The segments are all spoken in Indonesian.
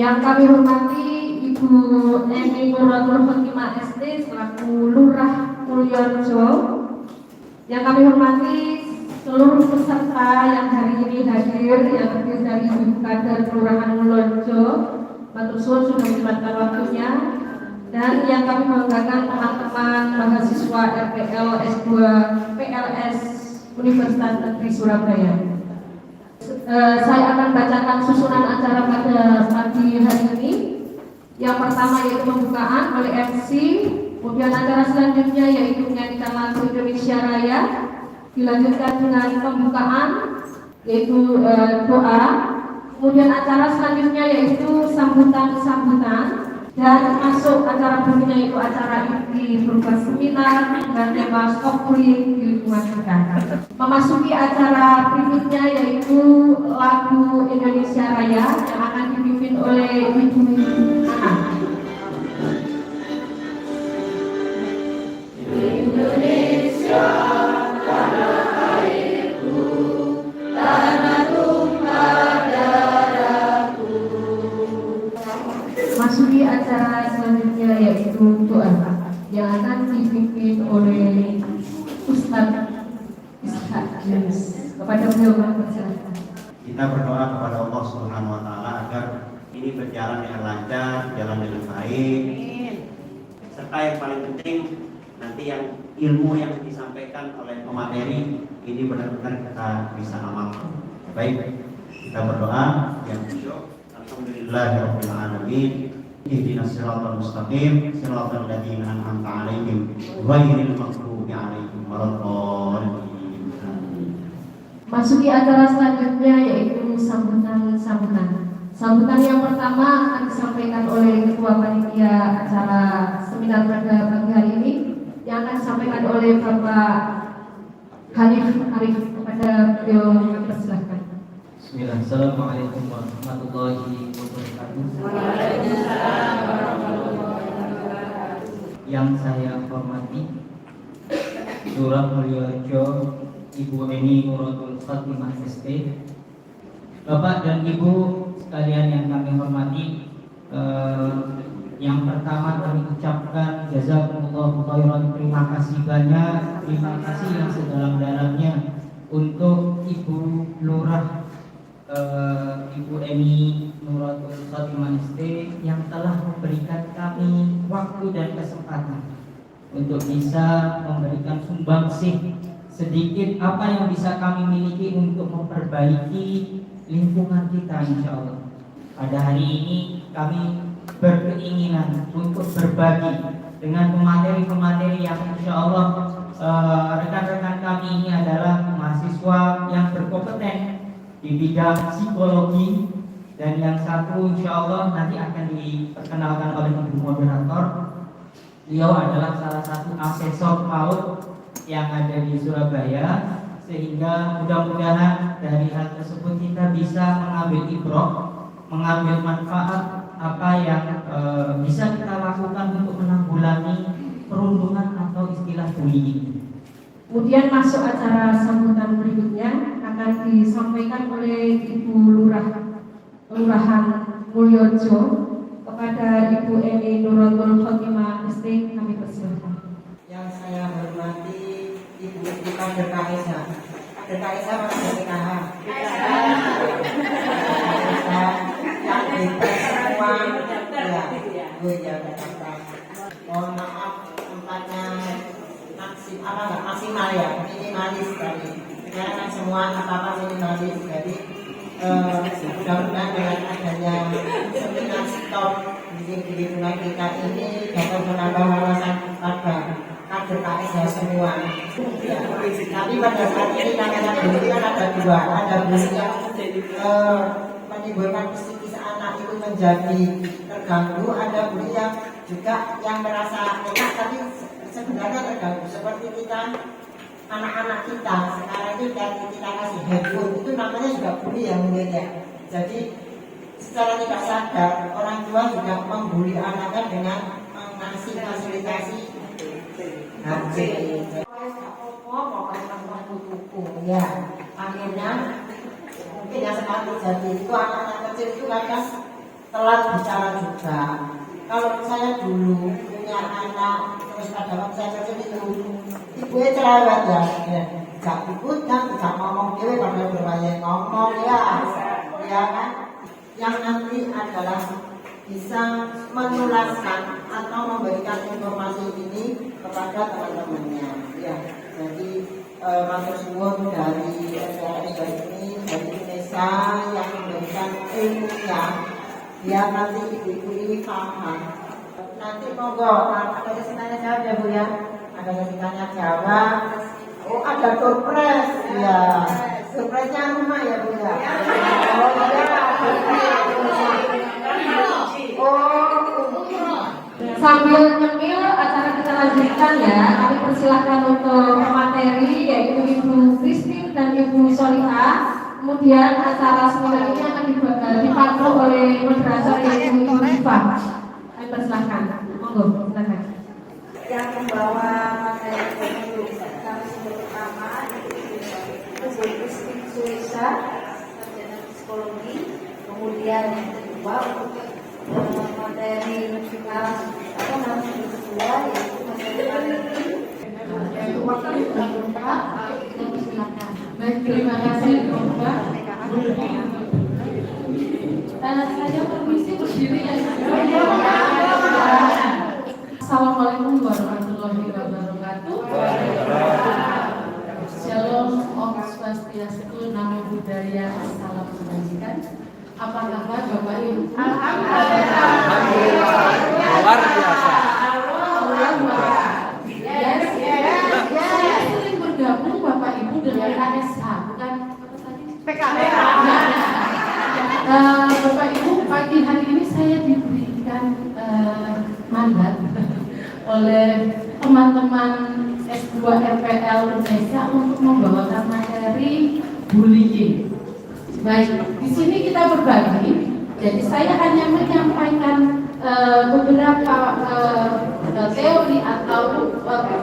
Yang kami hormati Ibu Eni Nuratul Khotimah SD selaku Lurah Mulyorejo. Yang kami hormati seluruh peserta yang hari ini hadir, yang terdiri dari Ibu Kader Kelurahan Mulyorejo. Matur suwun sudah menyempatkan waktunya. Dan yang kami banggakan teman-teman mahasiswa RPL S2 PLS Universitas Negeri Surabaya. Saya akan bacakan susunan acara pada pagi hari ini. Yang pertama yaitu pembukaan oleh MC, kemudian acara selanjutnya yaitu menyanyikan lagu Indonesia Raya, dilanjutkan dengan pembukaan yaitu doa, kemudian acara selanjutnya yaitu sambutan-sambutan, dan masuk acara berikutnya yaitu acara inti berupa seminar dan tema skopuli di lingkungan kita. Memasuki acara berikutnya yaitu lagu Indonesia Raya yang akan dipimpin oleh Ibu Ana. Indonesia tanah airku, tanah tumpah darahku. Masuki acara selanjutnya yaitu doa yang akan dipimpin oleh Ustadz Ishak Yunus. Kepada beliau mempersilahkan. Kita berdoa kepada Allah Subhanahu Wa Taala agar ini berjalan dengan lancar, jalan dengan baik. Serta yang paling penting nanti yang ilmu yang disampaikan oleh pemateri ini benar-benar kita bisa amalkan. Baik, kita berdoa yang khusyuk. Alhamdulillahirabbil alamin. Ihdinas siratal mustaqim, siratal ladzina an'amta 'alaihim, ghairil maghdubi 'alaihim waladdallin. Masuki acara selanjutnya yaitu sambutan-sambutan. Sambutan yang pertama akan disampaikan oleh Ketua Panitia acara seminar pada pagi hari ini yang akan disampaikan oleh Bapak Hanif Arif. Kepada beliau mempersilahkan. Bismillah. Assalamualaikum warahmatullahi wabarakatuh. Yang saya hormati Lurah Mulyorejo Ibu Eni Nuratul Khotimah SD, Bapak dan Ibu sekalian yang kami hormati, yang pertama kami ucapkan jazakumullahu khairan, terima kasih banyak, terima kasih yang sedalam-dalamnya untuk Ibu Lurah Ibu Eni Nuratul Khotimah SD yang telah memberikan kami waktu dan kesempatan untuk bisa memberikan sumbangsih sedikit apa yang bisa kami miliki untuk memperbaiki lingkungan kita, insya Allah. Pada hari ini kami berkeinginan untuk berbagi dengan pemateri-pemateri yang insya Allah rekan-rekan kami ini adalah mahasiswa yang berkompeten di bidang psikologi, dan yang satu insya Allah nanti akan diperkenalkan oleh Ibu Moderator. Beliau adalah salah satu asesor PAUD yang ada di Surabaya, sehingga mudah-mudahan dari hal tersebut kita bisa mengambil ibrah, mengambil manfaat apa yang bisa kita lakukan untuk menanggulangi perundungan atau istilah bullying. Kemudian masuk acara sambutan berikutnya akan disampaikan oleh Ibu Lurahan Mulyorejo. Kepada Ibu Eni Nuratul Khotimah SD kami persilahkan. Yang saya hormati Ibu Kader Kaisa. Kader Kaisa mana BPKH? Yang bebas semua. Ya, gue jaga kata. Mohon maaf tempatnya maksimal ya, minimalis tadi. Sekarang kan semua apa-apa minimalis. Jadi mudah-mudahan dengan adanya seminar stop di lingkungan kita ini dapat menambah wawasan pada kader KSH semua. Ya. Tapi pada saat ini karena bully kan ada dua, ada bully yang menimbulkan psikis anak itu menjadi terganggu, ada bully yang juga yang merasa enak tapi sebenarnya terganggu. Seperti kita, anak-anak kita sekarang itu kita kasih handphone itu namanya juga bully yang mungkin ya. Jadi secara tidak sadar orang tua juga membuli anaknya dengan mengasih fasilitasi HP. Ya, akhirnya mungkin yang sekarang terjadi itu anak-anak kecil itu kadang telat bicara juga. Kalau saya dulu punya anak terus pada waktu saya kecil itu ibunya cerewet ya, gak ikut kan, gak ngomong dewe pada berbagai ngomong ya kan, yang nanti adalah bisa menularkan atau memberikan informasi ini kepada teman-temannya ya. Jadi matur suwun dari SDRS ini dari Indonesia yang memberikan ilmunya biar nanti ibu-ibu ini paham. Nanti monggo ada yang tanya jawab ya Bu ya, ada yang tanya jawab. Oh ada surprise ya, surprise-nya rumah ya Bu ya. Oh ya, Sambil nyemil acara kita lanjutkan ya. Kami persilahkan untuk materi yaitu Ibu Christine dan Ibu Solihah. Kemudian acara seminar ini akan dipandu oleh moderator yaitu Ibu Rifa. Kami persilahkan. Monggo, silakan. Yang membawa materi pemilu kami sebut pertama Ibu Christine Suisa, sarjana psikologi. Kemudian yang kedua untuk materi narasumber kedua yaitu materi Baik, terima kasih Bapak. Saya permisi berdiri ya. Assalamualaikum warahmatullahi wabarakatuh. Shalom, Om Swastiastu, Namo Buddhaya, Salam Kebajikan. Apa kabar Bapak Ibu? Alhamdulillah. Luar biasa. Yes. Saya sering bergabung Bapak Ibu dengan KSH, bukan PKB. Bapak Ibu, pagi hari ini saya diberikan mandat oleh teman-teman S2 RPL Indonesia untuk membawakan materi bullying. Baik, di sini kita berbagi. Jadi saya hanya menyampaikan beberapa teori atau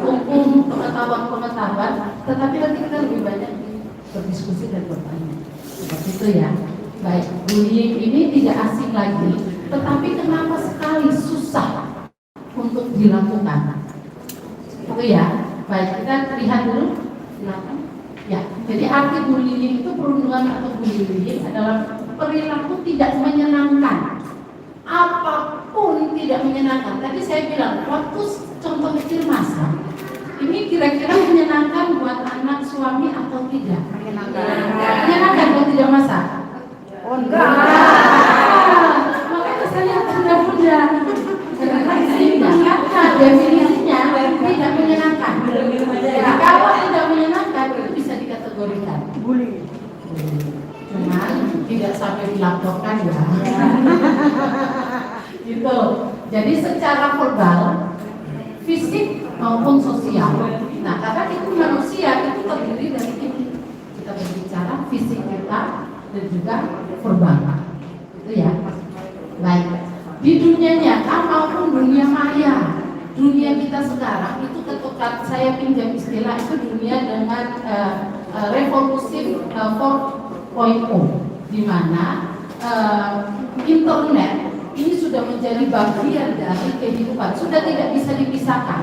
hukum pengetahuan, tetapi nanti kita lebih banyak berdiskusi dan bertanya. Seperti itu ya. Baik, bullying ini tidak asing lagi, tetapi kenapa sekali susah untuk dilakukan? Itu ya. Baik, kita lihat dulu. Silakan. Ya, jadi arti bullying itu perundungan atau bullying adalah perilaku tidak menyenangkan. Apapun tidak menyenangkan. Tadi saya bilang, waktu contoh kecil masak, ini kira-kira menyenangkan buat anak suami atau tidak? Menyenangkan kalau tidak masak? Oh enggak. Makanya saya bunda-bunda. Sehingga kata definisinya tidak menyenangkan. Jadi kalau tidak menyenangkan itu bisa dikategorikan bullying. Cuman tidak sampai dilaporkan ya. Gitu. Jadi secara verbal, fisik maupun sosial. Nah, karena itu manusia itu terdiri dari ini. Kita berbicara fisik kita dan juga verbal. Itu ya. Baik. Di dunia nyata maupun dunia maya, dunia kita sekarang itu ketika saya pinjam istilah itu dunia dengan revolusi 4.0, di mana internet ini sudah menjadi bagian dari kehidupan, sudah tidak bisa dipisahkan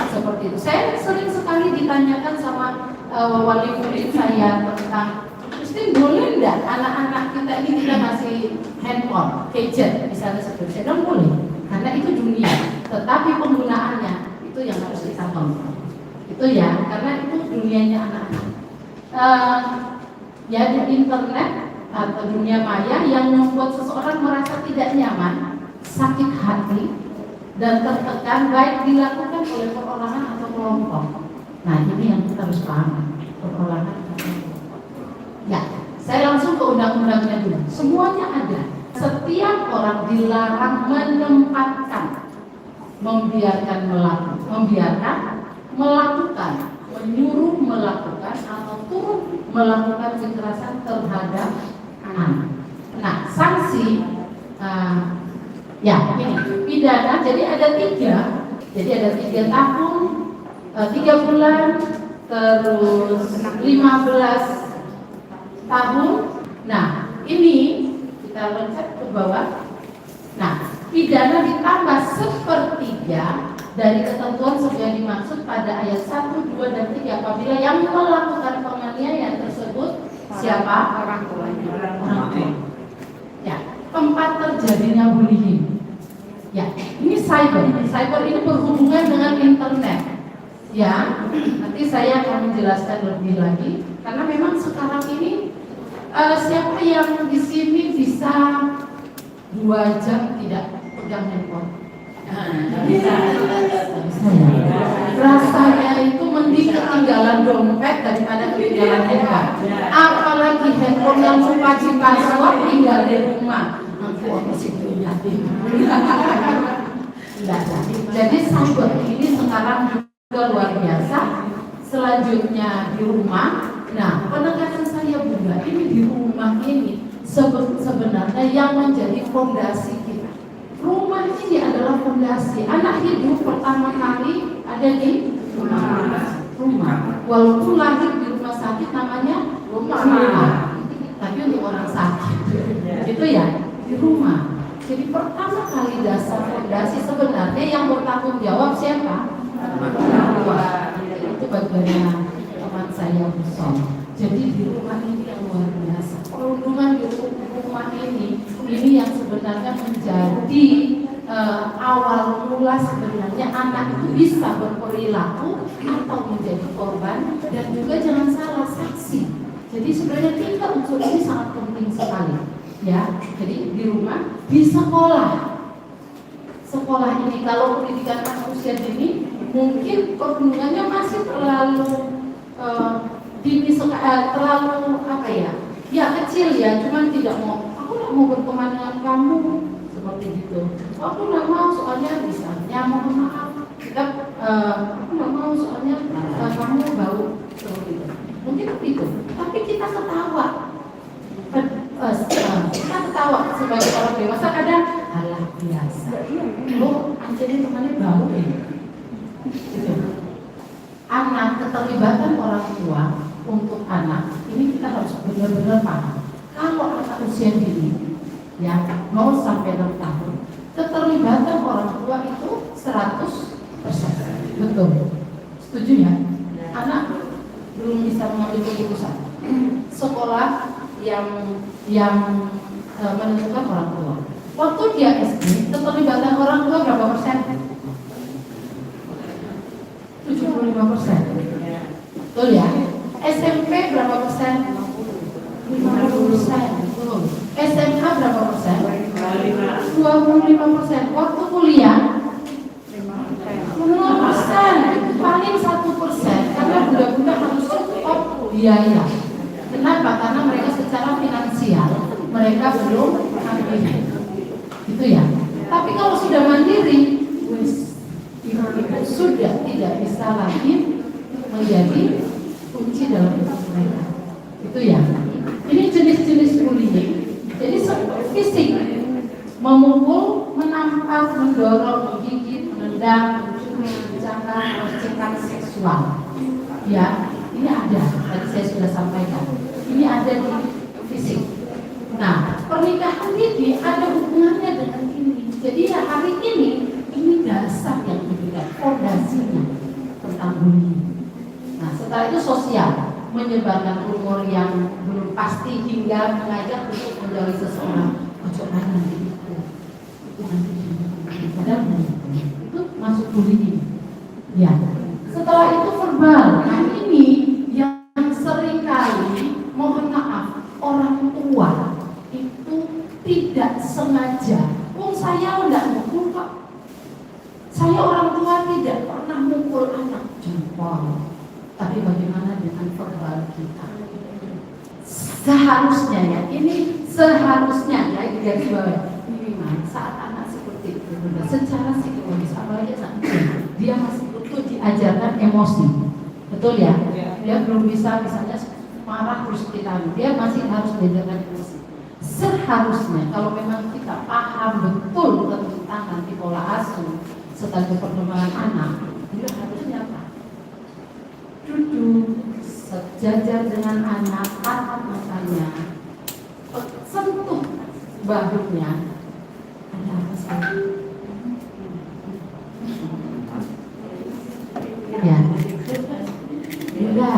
seperti itu. Saya sering sekali ditanyakan sama wali murid saya tentang, Christine, boleh enggak anak-anak kita ini kita kasih handphone, gadget, misalnya seperti itu? Saya boleh, karena itu dunia. Tetapi penggunaannya itu yang harus kita kontrol. Itu ya, karena itu dunianya anak-anak. Ya di internet atau dunia maya yang membuat seseorang merasa tidak nyaman, sakit hati, dan tertekan, baik dilakukan oleh perorangan atau kelompok. Nah ini yang kita harus paham, perorangan atau kelompok. Ya, saya langsung ke undang-undangnya dulu. Semuanya ada. Setiap orang dilarang menempatkan, membiarkan melakukan, menyuruh melakukan atau turut melakukan kekerasan terhadap anak. Nah, sanksi ya ini pidana. Jadi ada 3. Jadi ada 3 tahun, 3 bulan, terus 15 tahun. Nah, ini kita loncat ke bawah. Nah, pidana ditambah sepertiga dari ketentuan sesuai dimaksud pada ayat 1, 2, dan 3 apabila yang melakukan penganiayaan tersebut siapa? Orang tuanya. Orang tua. Ya, tempat terjadinya bullying. Ya, ini cyber. Cyber ini berhubungan dengan internet. Ya, nanti saya akan menjelaskan lebih lagi karena memang sekarang ini siapa yang di sini bisa 2 jam tidak pegang handphone? Bisa ya. Rasanya itu mending ketinggalan dompet daripada ketinggalan handphone. Apalagi handphone yang lupa password tinggal di rumah. Aku masih punya. Jadi cyber ini sekarang juga luar biasa. Selanjutnya di rumah. Nah, penekanan saya Bunda, ini di rumah ini sebenarnya yang menjadi fondasi kita. Rumah ini adalah fondasi. Anak hidup pertama kali ada di rumah. Walaupun lahir di rumah sakit namanya rumah. Tapi untuk orang sakit itu ya di rumah. Jadi pertama kali dasar fondasi sebenarnya yang bertanggung jawab siapa? Orang tua. Itu bagiannya teman saya Busol. Jadi di rumah ini yang luar biasa. Perundungan di rumah ini yang sebenarnya menjadi awal mula sebenarnya anak itu bisa berperilaku atau menjadi korban dan juga jangan salah saksi. Jadi sebenarnya 3 unsur ini sangat penting sekali. Ya, jadi di rumah, di sekolah. Sekolah ini kalau pendidikan anak usia dini mungkin perundungannya masih terlalu dini terlalu apa ya? Ya kecil ya, cuman tidak mau. Aku nggak mau berteman dengan kamu seperti gitu. Aku nggak mau soalnya misalnya mohon maaf, aku nggak mau soalnya kamu bau seperti itu. Mungkin begitu. Tapi kita ketawa. Kita ketawa sebagai orang dewasa kadang halah biasa. Lo anjir temannya bau ini. Gitu. Anak, keterlibatan orang tua untuk anak ini kita harus benar-benar paham. Kalau anak usia dini ya 0 sampai 6 tahun, keterlibatan orang tua itu 100%. Betul. Setuju ya? Anak belum bisa mengambil keputusan. Sekolah yang menentukan orang tua. Waktu dia SD, keterlibatan orang tua berapa persen? 75%. Betul ya? SMP berapa persen? 50%. Betul. SMA berapa persen? 25%. Waktu kuliah 0%. Paling 1%. Karena budak-budak harus stop biaya. Kenapa? Karena mereka secara finansial mereka belum mandiri. Itu ya. Tapi kalau sudah mandiri, sudah tidak bisa lagi menjadi kunci dalam hidup mereka. Itu ya. Ini jenis-jenis bullying. Jadi fisik, memukul, menampak, mendorong, menggigit, menendang, menjangkau, melecehkan seksual. Ya, ini ada. Tadi saya sudah sampaikan. Ini ada di fisik. Nah, pernikahan ini ada hubungannya dengan ini. Jadi ya hari ini dasar yang diberikan, fondasinya tentang bullying. Nah, setelah itu sosial, menyebarkan rumor yang belum pasti hingga mengajak untuk menjauhi seseorang. Ojo nanti itu nanti padahal itu masuk bullying. Ya. Setelah itu verbal. Nah ini yang sering kali mohon maaf orang tua itu tidak sengaja. Saya tidak mukul kok. Saya orang tua tidak pernah mukul anak jempol. Tapi bagaimana dengan verbal kita? Seharusnya ya, ini seharusnya ya garis bawah. Memang saat anak seperti itu, secara psikologis apalagi anak dia masih butuh diajarkan emosi, betul ya? Dia belum bisa misalnya marah terus kita, dia masih harus diajarkan emosi. Seharusnya kalau memang kita paham betul tentang nanti pola asuh serta perkembangan anak, dia harusnya apa? Duduk sejajar dengan anak, tatap matanya, sentuh bahunya. Ada apa Ya, Bunda,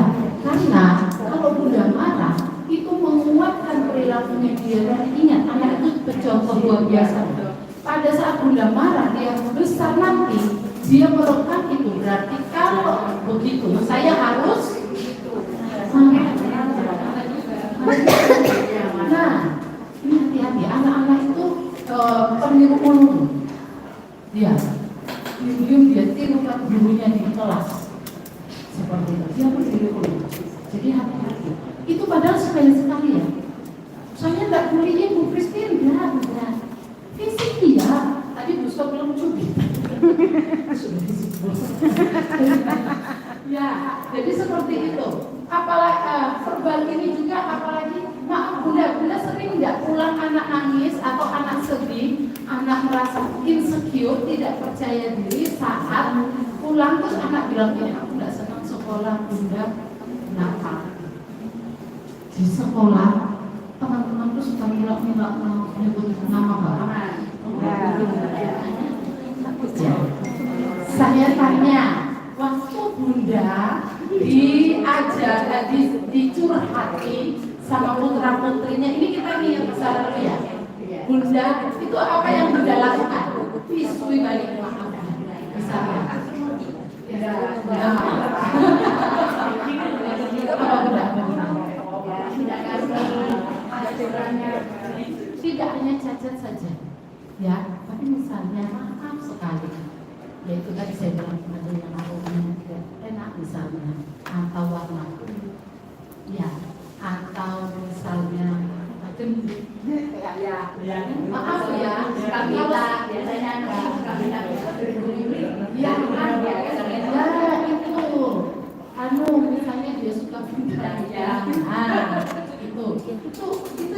karena kalau Bunda marah itu menguatkan perilakunya dia. Dan ingat, anak itu contoh luar biasa. Pada saat Bunda marah, dia besar nanti, dia merekam itu. Berarti kalau begitu, saya harus nah, ini hati-hati. Anak-anak itu peniru ulung. Dia diam-diam dia tirukan gurunya di kelas. Seperti itu, dia peniru ulung. Jadi hati-hati. Itu padahal sepele sekali ya. Saya tidak kuliah Bu Christine, benar. Fisik iya. Tadi Bu Scott belum cubit. Sudah disebut. Ya, jadi seperti itu. Apalagi verbal ini juga, apalagi maaf Bunda sering nggak pulang anak nangis atau anak sedih, anak merasa insecure, tidak percaya diri saat pulang terus anak bilang gini, aku nggak senang sekolah Bunda. Kenapa? Di sekolah teman-teman tuh suka minta menyebut nama Bapak. Ya. Saya tanya, waktu Bunda diajar, dicurhati sama putra putrinya, ini kita nih yang besar dulu ya. Bunda itu apa yang Bunda lakukan? Pisui balik maaf. Misalnya. Tidak hanya cacat saja, ya, tapi misalnya maaf sekali, yaitu tadi saya bilang ada yang aromanya tidak enak misalnya, atau warna, ya, atau misalnya maaf ya, Kamila biasanya Kamila ya, itu, misalnya dia suka bidang, itu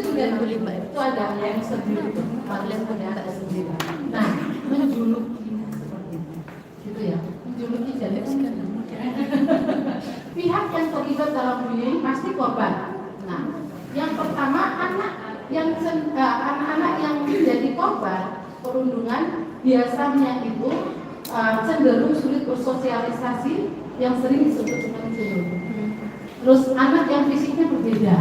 juga terlibat. Itu ada yang sendiri, kalian punya ada sendiri. Nah, menjuluki seperti itu, gitu ya, menjuluki jadi pihak yang terlibat dalam bullying pasti korban. Nah, yang pertama anak-anak yang menjadi korban perundungan biasanya itu cenderung sulit bersosialisasi, yang sering disebut dengan culun. Terus anak yang fisiknya berbeda,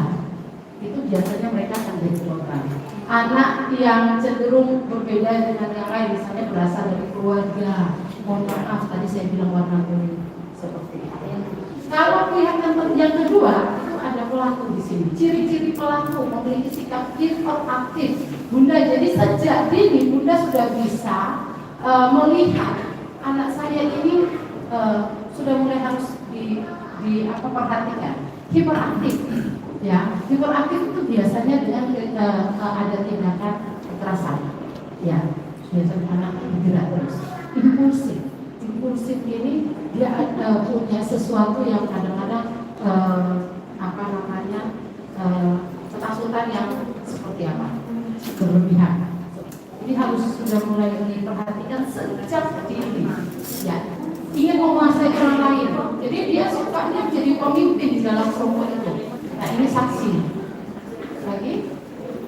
itu biasanya mereka akan jadi korban. Anak yang cenderung berbeda dengan yang lain, misalnya berasal dari keluarga, mohon maaf tadi saya bilang warna kuning seperti itu. Kalau pihak yang kedua itu ada pelaku di sini. Ciri-ciri pelaku memiliki sikap hiperaktif. Bunda jadi sejak dini Bunda sudah bisa melihat anak saya ini sudah mulai harus perhatikan. Hiperaktif, ya. Hiperaktif itu biasanya dengan ada tindakan kekerasan, ya. Biasanya anak bergerak terus. Impulsif ini dia punya sesuatu yang kadang-kadang ketakutan yang seperti apa, berlebihan. Jadi harus sudah mulai diperhatikan sejak dini, ya. Ingin menguasai orang lain, jadi dia sukanya jadi pemimpin di dalam kelompok itu. Nah ini saksi lagi.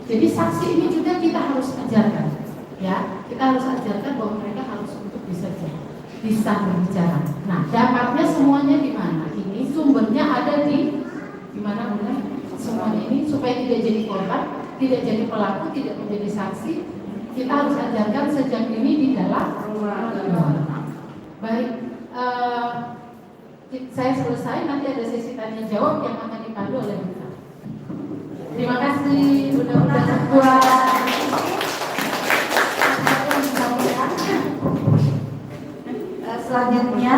Jadi saksi ini juga kita harus ajarkan, ya. Kita harus ajarkan bahwa mereka harus untuk bisa berbicara. Nah dapatnya semuanya di mana? Ini sumbernya ada di mana Bunda? Semuanya ini supaya tidak jadi korban, tidak jadi pelaku, tidak menjadi saksi. Kita harus ajarkan sejak ini di dalam rumah. Baik. Saya selesai, nanti ada sesi tanya jawab yang akan dipandu oleh Bunda. Terima kasih Bunda semua. Selanjutnya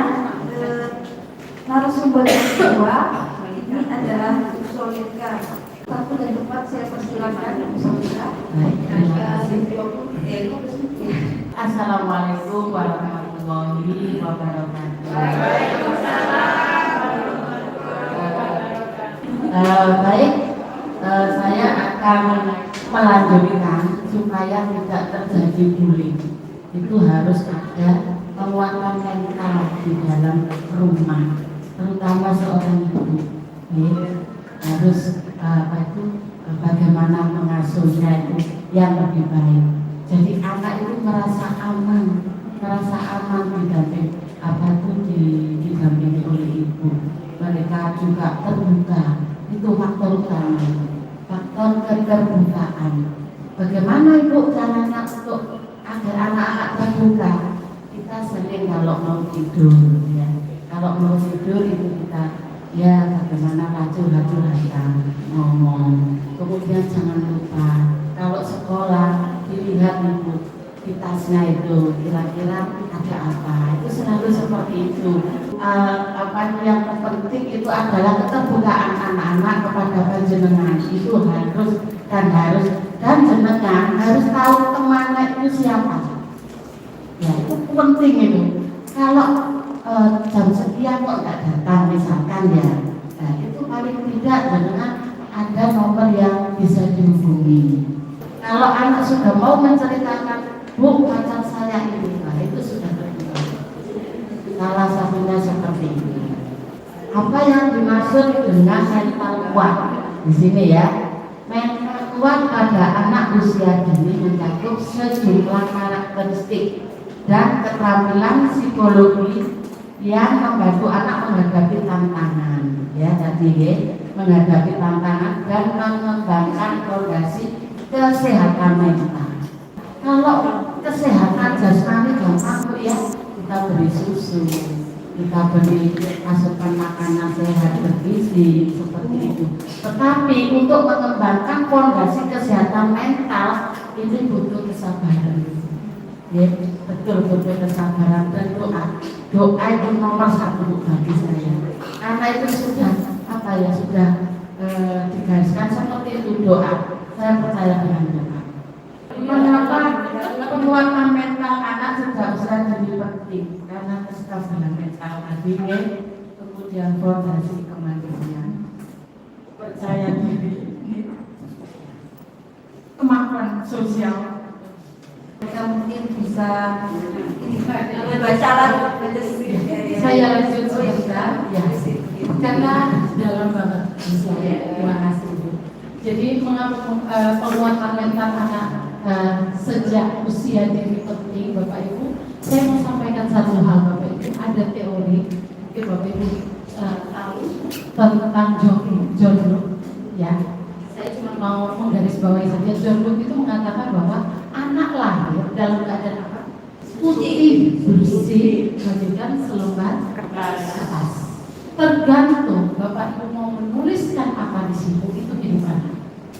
narasumber yang kedua ini adalah Solika. Satu dan tempat saya persilakan Solika. Assalamualaikum warahmatullahi wabarakatuh. Baik, saya akan melanjutkan supaya tidak terjadi bullying. Itu harus ada penguatan mental di dalam rumah, terutama seorang ibu. Harus bagaimana mengasuhnya itu yang lebih baik. Jadi anak itu merasa merasa aman didampingi oleh ibu. Mereka juga terbuka. Itu faktor utama. Faktor keterbukaan. Bagaimana ibu caranya untuk agar anak-anak terbuka? Kita sering kalau mau tidur, ya. Kalau mau tidur itu kita ya bagaimana curhat-curhatan, ngomong. Kemudian jangan lupa kalau sekolah dilihat ibu di tasnya itu kira-kira ada apa. Itu selalu seperti itu. Apa yang terpenting itu adalah keterbukaan anak-anak kepada panjenengan. Itu harus dan jenengan harus tahu temannya itu siapa. Ya itu penting itu. Kalau jam sekian kok nggak datang misalkan ya, nah itu paling tidak jenengan ada nomor yang bisa dihubungi. Kalau anak sudah mau menceritakan, Bu, pacar saya ini, nah itu sudah terbuka. Salah satunya seperti ini. Apa yang dimaksud dengan mental kuat di sini ya? Mental kuat pada anak usia dini mencakup sejumlah karakteristik dan keterampilan psikologi yang membantu anak menghadapi tantangan, ya tadi ya, menghadapi tantangan dan mengembangkan fondasi kesehatan mental. Kalau kesehatan jasmani gampang Bu ya, kita beri susu, kita beri asupan makanan sehat bergizi seperti itu. Tetapi untuk mengembangkan fondasi kesehatan mental ini butuh kesabaran. Ya, betul kesabaran dan doa. Doa itu nomor satu bagi saya. Karena itu sudah digariskan seperti itu doa. Saya percaya dengan doa. Mengapa penguatan mental anak sejak usia dini penting? Karena kestabilan mental tadi, kemudian fondasi kemandirian, percaya diri, kemampuan sosial. Mereka mungkin bisa baca Saya lanjut sebentar ya, karena dalam banget. Terima kasih Bu. Jadi mengapa penguatan mental anak sejak usia dini penting, Bapak Ibu? Saya mau sampaikan satu hal, Bapak Ibu. Ada teori, mungkin Bapak Ibu tahu tentang John Locke, ya. Saya cuma mau menggarisbawahi saja. John Locke itu mengatakan bahwa anak lahir dalam keadaan apa? Putih, bersih, bagaikan selembar kertas. Tergantung Bapak Ibu mau menuliskan apa di situ, itu hidup anak.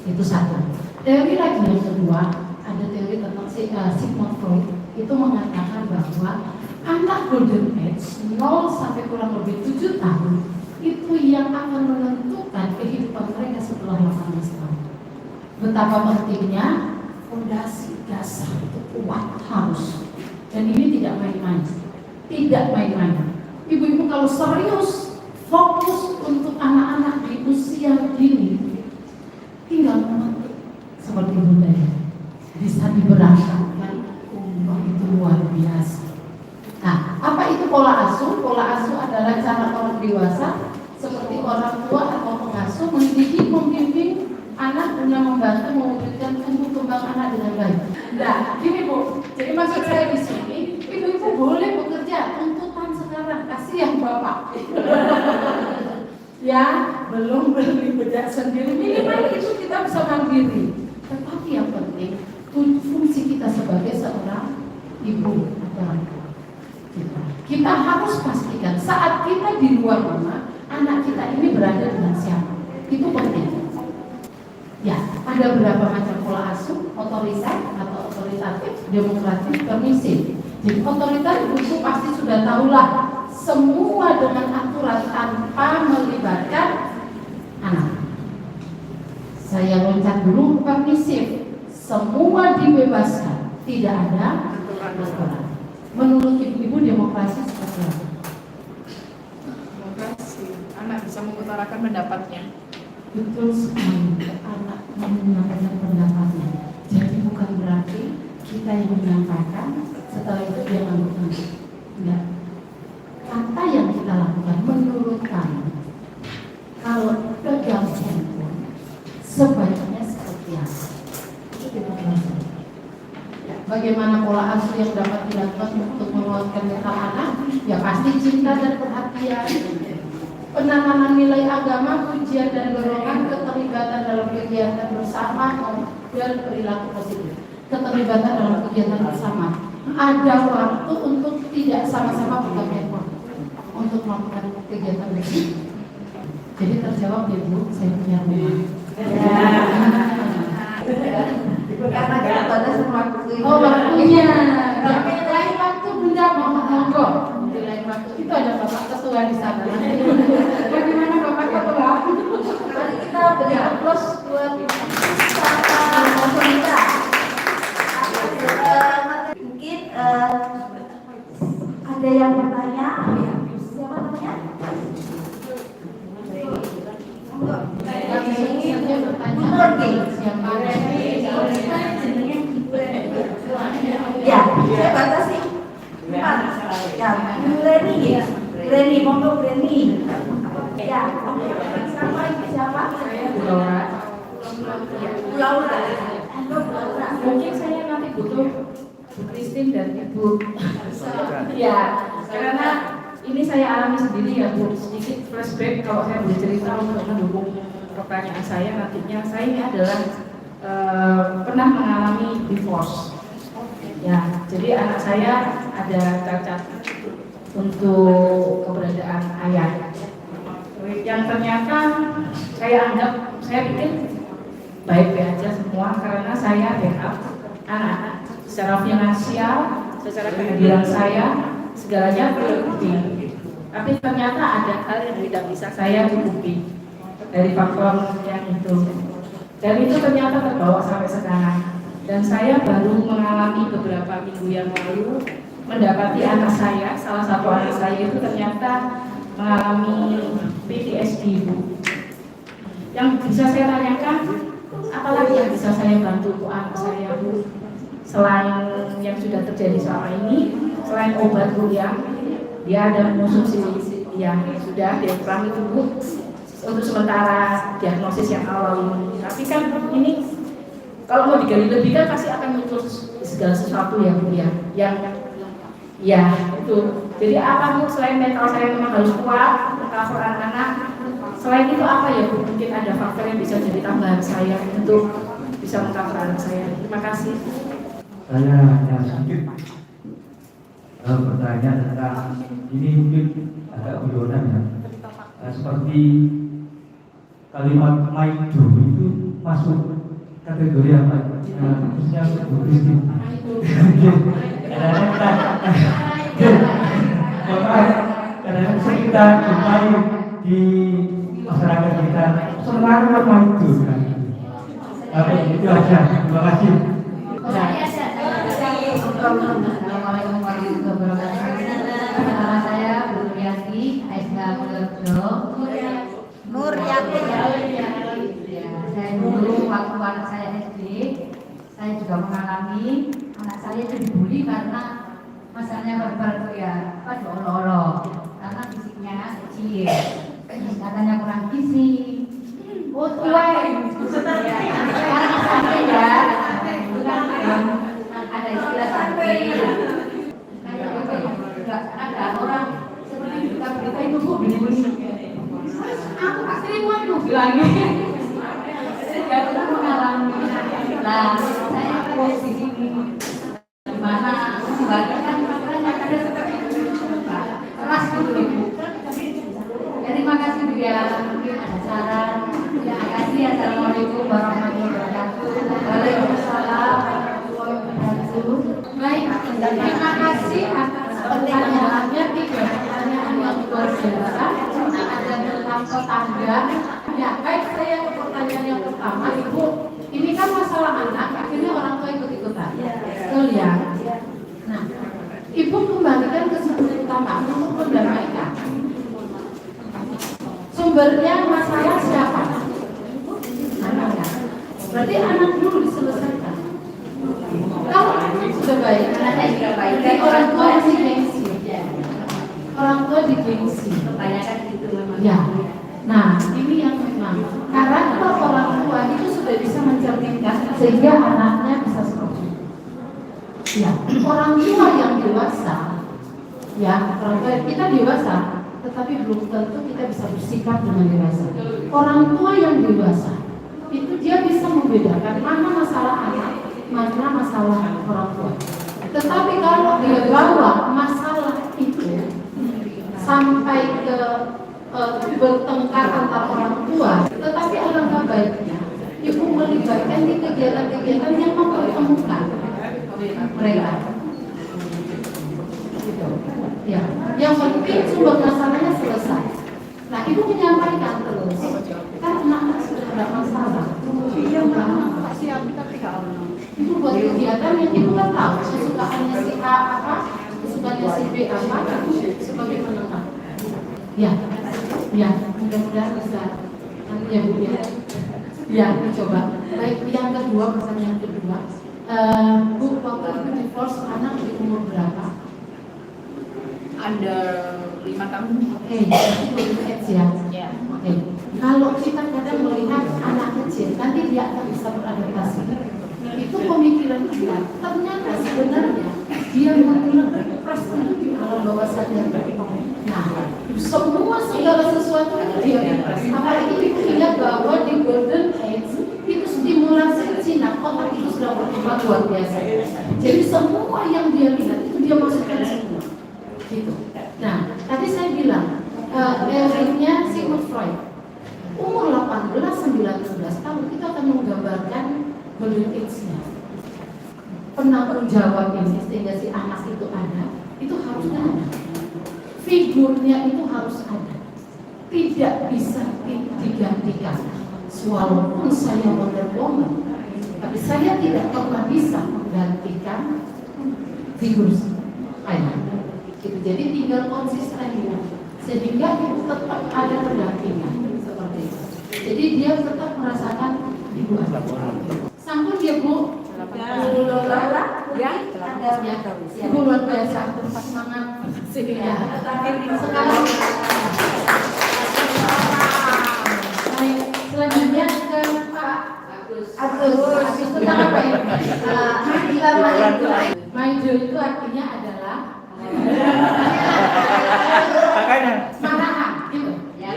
Itu satu. Teori lagi yang kedua, ada teori tentang Sigmund Freud, itu mengatakan bahwa anak golden age 0 sampai kurang lebih 7 tahun itu yang akan menentukan kehidupan mereka setelah 18 tahun. Betapa pentingnya fondasi dasar itu kuat harus. Dan ini tidak main-main. Tidak main-main. Ibu-ibu kalau serius fokus untuk anak-anak di usia dini, tinggal memetik seperti budaya bisa diberangkatkan, itu luar biasa. Nah, apa itu pola asuh? Pola asuh adalah cara orang dewasa seperti orang tua atau pengasuh mendidik, membimbing anak guna membantu mewujudkan tumbuh kembang anak dengan baik. Nah, gini Bu, jadi maksud saya di sini, ibu-ibu boleh bekerja, tuntutan sekarang, kasihan Bapak. Ya, belum beli bedak sendiri, minimal itu kita bisa mandiri. Tetapi yang penting, fungsi kita sebagai seorang ibu adalah kita harus pastikan saat kita di luar rumah, anak kita ini berada dengan siapa. Itu penting. Ya, ada beberapa macam pola asuh, otoriter atau otoritatif, demokratis, permisif. Jadi otoriter itu pasti sudah tahulah semua dengan aturan tanpa melibatkan anak. Saya loncat dulu. Permisif, semua dibebaskan, tidak ada aturan. Menurut ibu-ibu demokrasi seperti apa? Demokrasi, anak bisa mengutarakan pendapatnya. Betul sekali, anak menyampaikan pendapatnya. Jadi bukan berarti kita yang menyampaikan, setelah itu dia lakukan. Enggak. Kata yang kita lakukan menurut kami, kalau pegang handphone, sebaiknya seperti apa? Itu demokrasi. Ya, bagaimana bagaimana pola asuh yang dapat dilakukan untuk menguatkan mental anak? Ya pasti cinta dan perhatian, penanaman nilai agama, pujian dan dorongan, keterlibatan dalam kegiatan bersama dan perilaku positif. Keterlibatan dalam kegiatan bersama. Ada waktu untuk tidak sama-sama pegang handphone untuk melakukan kegiatan bersama. Jadi terjawab ya Bu, saya punya rumah. Karena kita pada semua Oh waktunya, tapi lain waktu bunda monggo. Di lain waktu itu ada bapak ketua di sana. Bagaimana bapak ketua? Mari kita beri aplaus buat kita. Mungkin ada yang bertanya. Siapa namanya? Ya, saya batasi 4. Ya, Reni, monggo Reni. Ya, siapa? Laura. Mungkin saya nanti butuh Bu Christine dan Ibu. Ya, karena ini saya alami sendiri ya Bu. Sedikit flashback kalau saya boleh cerita untuk mendukung pertanyaan saya nantinya. Saya ini adalah pernah mengalami divorce. Ya, jadi anak saya ada cacat untuk keberadaan ayah. Yang ternyata saya pikir baik-baik aja semua karena saya backup anak-anak secara finansial, secara kehadiran saya, segalanya bercukupi. Tapi ternyata ada hal yang tidak bisa saya cukupi dari faktor yang itu. Dan itu ternyata terbawa sampai sekarang. Dan saya baru mengalami beberapa minggu yang lalu mendapati anak saya, salah satu anak saya itu ternyata mengalami PTSD Bu. Yang bisa saya tanyakan, apalagi yang bisa saya bantu untuk anak saya Bu? Selain yang sudah terjadi selama ini, selain obat Bu ya, dia ada mengonsumsi yang sudah diekram itu Bu untuk sementara diagnosis yang awal ini. Tapi kan ini kalau mau digali lebih kan pasti akan muncul segala sesuatu ya Bu ya, yang ya itu. Jadi apa Bu selain mental saya memang harus kuat untuk anak-anak, selain itu apa ya Bu? Mungkin ada faktor yang bisa jadi tambahan saya untuk bisa mengcover anak saya. Terima kasih. Saya hanya sedikit bertanya tentang ini mungkin agak guyonan ya. Seperti kalimat maido itu masuk kategori apa? Khususnya untuk Kristen. Karena kita jumpai di masyarakat kita semua maido kan. Itu aja. Terima kasih. Assalamualaikum warahmatullahi wabarakatuh. Nama saya Bu Nuriati, Aisyah Nuryati. Saya dulu waktu anak saya SD, saya juga mengalami anak saya itu dibully karena masalahnya verbal itu ya diolok-olok karena fisiknya kecil, katanya kurang gizi. Oh tuai, sekarang sampai ya, bukan ada istilah sampai. Ada orang seperti berita itu Bu begini. Aku tak terima itu bilangnya. Saya pernah mengalami. Nah, saya posisi ini di mana sebagian kan makanya ada seperti itu keras gitu. Terima kasih juga mungkin ada saran. Terima kasih. Assalamualaikum warahmatullahi wabarakatuh. Waalaikumsalam warahmatullahi wabarakatuh. Baik, terima kasih atas pertanyaannya. 3 pertanyaan yang luar biasa. Ada tentang tetangga. Ya, baik, saya ke pertanyaan yang pertama, Ibu. Ini kan masalah anak, akhirnya orang tua ikut-ikutan. Betul ya? Nah, Ibu kembalikan ke sumber utama untuk mendamaikan. Sumbernya masalah siapa? Anak. Berarti anak dulu diselesaikan. Kalau anak sudah baik, anaknya sudah baik, dan orang tua masih gengsi. Orang tua digengsi. Pertanyakan gitu memang. Ya. Nah, ini yang memang karakter orang tua itu sudah bisa mencerminkan sehingga anaknya bisa seperti itu. Ya. orang tua yang dewasa, ya orang tua kita dewasa, tetapi belum tentu kita bisa bersikap dengan dewasa. Orang tua yang dewasa itu dia bisa membedakan mana masalah anak, mana masalah orang tua. Tetapi kalau dia bawa masalah itu sampai ke bertengkar antar orang tua, tetapi alangkah baiknya ibu melibatkan di kegiatan-kegiatan yang mempertemukan mereka. Gitu. Ya, yang penting sumber masalahnya selesai. Nah, ibu menyampaikan terus, karena sudah ada masalah. Itu buat kegiatan yang ibu kan tahu, kesukaannya si A apa, kesukaannya si B apa, sebagai penengah. Ya, ya, mudah-mudahan bisa nanti ya Bu ya. Ya, coba. Baik, yang kedua, pertanyaan kedua. Bu, waktu itu divorce anak di umur berapa? Under 5 tahun. Oke, itu belum age ya. Ya. Oke. Kalau kita kadang melihat anak kecil, nanti dia akan bisa beradaptasi. Itu pemikiran kita. Ternyata sebenarnya dia mengepress di alam bawah sadar. Nah, semua segala sesuatu itu dia impress. Apalagi ibu ingat bahwa di golden age itu stimulasi Cina, otak itu sudah berkembang luar biasa. Jadi semua yang dia lihat itu dia masukkan semua. Gitu. Nah, tadi saya bilang teorinya Sigmund Freud. Umur 18-19 tahun kita akan menggambarkan golden age-nya. Penanggung jawab ini sehingga si anak itu ada, itu harusnya ada. Figurnya itu harus ada. Tidak bisa digantikan. Walaupun saya Wonder Woman, tapi saya tidak pernah bisa menggantikan figur ayah. Gitu. Jadi tinggal konsistennya, sehingga itu tetap ada pendampingan seperti itu. Jadi dia tetap merasakan ibu ada. Sanggup ya Bu? Ya, ibu luar biasa, semangat. Ya. Sekarang selanjutnya ke Pak Agus tentang apa ya? Maido itu artinya adalah marahan, gitu. Ya,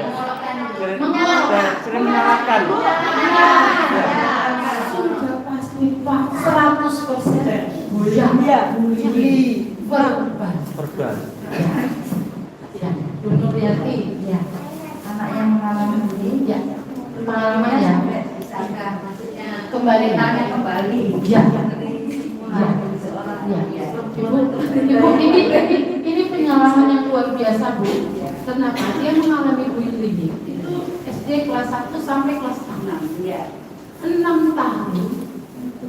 mengalahkan. Sering mengalahkan. Sudah pasti Pak 100%. Ya, Korban. Ya, Bu Nuriati, ya. Anak yang mengalami bullying, Ya, pengalaman ya. kembali tanya kembali. Ya. Seorang Ya. Ibu, ini pengalaman yang luar biasa Bu. Kenapa? Dia mengalami bullying itu SD kelas 1 sampai kelas 6. ya. 6 tahun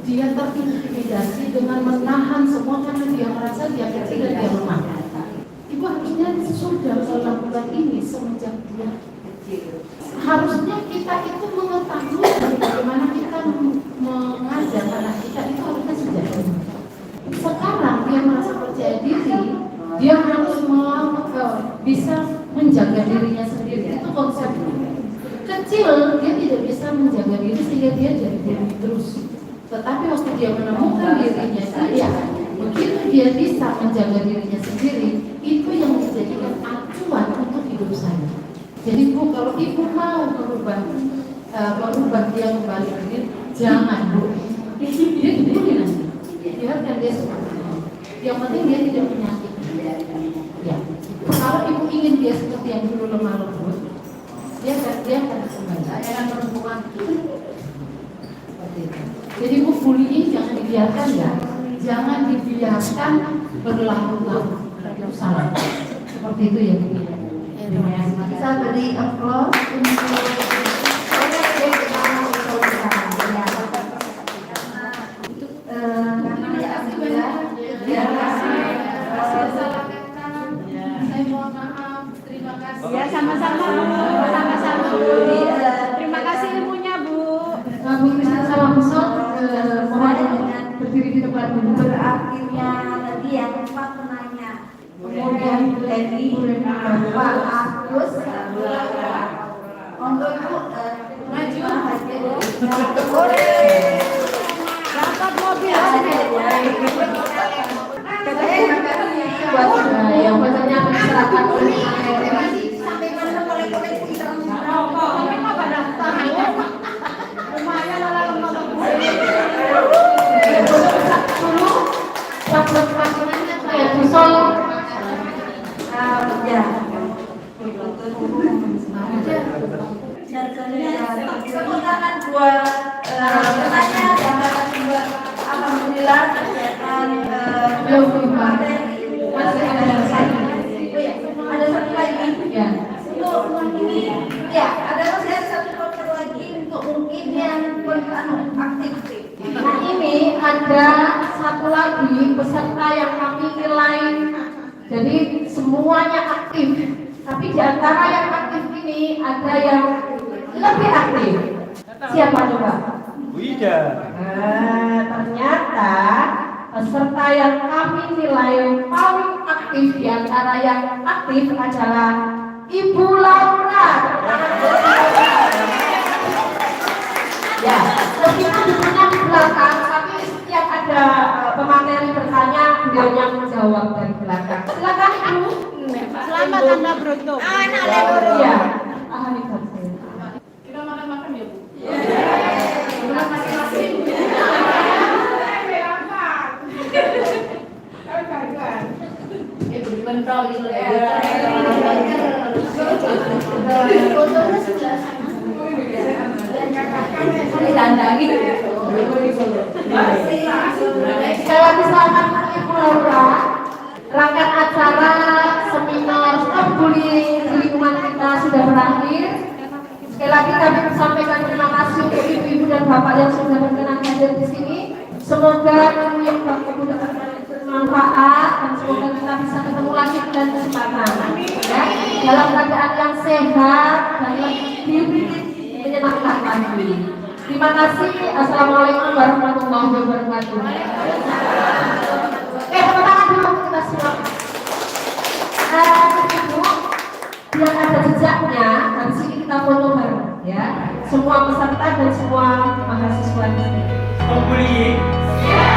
dia terintimidasi dengan menahan semua karena dia merasa dia kecil dan dia lemah. Ibu harusnya sudah melakukan ini semenjak dia kecil. Harusnya kita itu mengetahui bagaimana kita mengajar anak kita itu harusnya sejak dini. Sekarang dia merasa percaya diri, dia harus bisa menjaga dirinya sendiri. Itu konsepnya. Kecil dia tidak bisa menjaga diri sehingga dia jadi diri terus. Tetapi waktu dia menemukan dirinya dia, begitu dia bisa menjaga dirinya sendiri, itu yang menjadikan acuan untuk hidup saya. Jadi Bu, kalau ibu mau merubah dia kembali ke diri, jangan Bu. Dia dibully nanti. Biarkan dia seperti itu. Yang penting dia tidak menyakiti. Ya. Kalau ibu ingin dia seperti yang dulu lemah lembut, dia akan kembali. Saya akan perempuan. Seperti itu. Jadi Bu, bullying jangan dibiarkan ya. Jangan dibiarkan berlarut-larut. Itu salah. Seperti itu ya Bu. Terima kasih. Bisa beri applause untuk Saya mohon maaf. Terima kasih. Ya, sama-sama Bu. Sama-sama Bu. Terima kasih ilmunya Bu. Bu Krisna Salamson, mohon berdiri di depan dulu. berakhirnya tadi yang empat penanya. Kemudian Leni, Pak Agus, untuk Ibu maju Dapat mobil. yang badannya diserahkan oleh sampai mana koleksi terus. Sahabat pasangannya saya Jusol ya Tepuk tangan buat pesertanya dan para sumber. Alhamdulillah kegiatan masih ada yang saya ada satu lagi ya untuk ini ya ada masih ada satu poster lagi untuk mungkin yang aktif. nah ini ada satu lagi peserta yang kami nilai jadi semuanya aktif tapi di antara yang aktif ini ada yang lebih aktif siapa coba? Wida. Ternyata peserta yang kami nilai paling aktif di antara yang aktif adalah Ibu Laura. Ya, meskipun duduknya di belakang, tapi setiap ada pemateri bertanya, beliaunya menjawab dari belakang. Silakan Ibu. Selamat Anda beruntung. Anak lebar. Ya. Kita makan-makan ya, Bu. Mentol gitu ya. Ditandangin. Sekali lagi selamat Ibu Laura. Rangkaian acara seminar Stop Bullying di lingkungan kita sudah berakhir. Sekali lagi kami sampaikan terima kasih untuk ibu-ibu dan bapak yang sudah berkenan hadir di sini. Semoga ilmu yang bapak ibu dapat bermanfaat dan semoga kita bisa ketemu lagi dan kesempatan. Ya, dalam keadaan yang sehat dan lebih menyenangkan lagi. Terima kasih. Assalamualaikum warahmatullahi wabarakatuh. Tepuk tangan dulu kita semua. Ibu, biar ada jejaknya, dari sini kita foto bareng, ya. Semua peserta dan semua mahasiswa di sini. Stop bullying.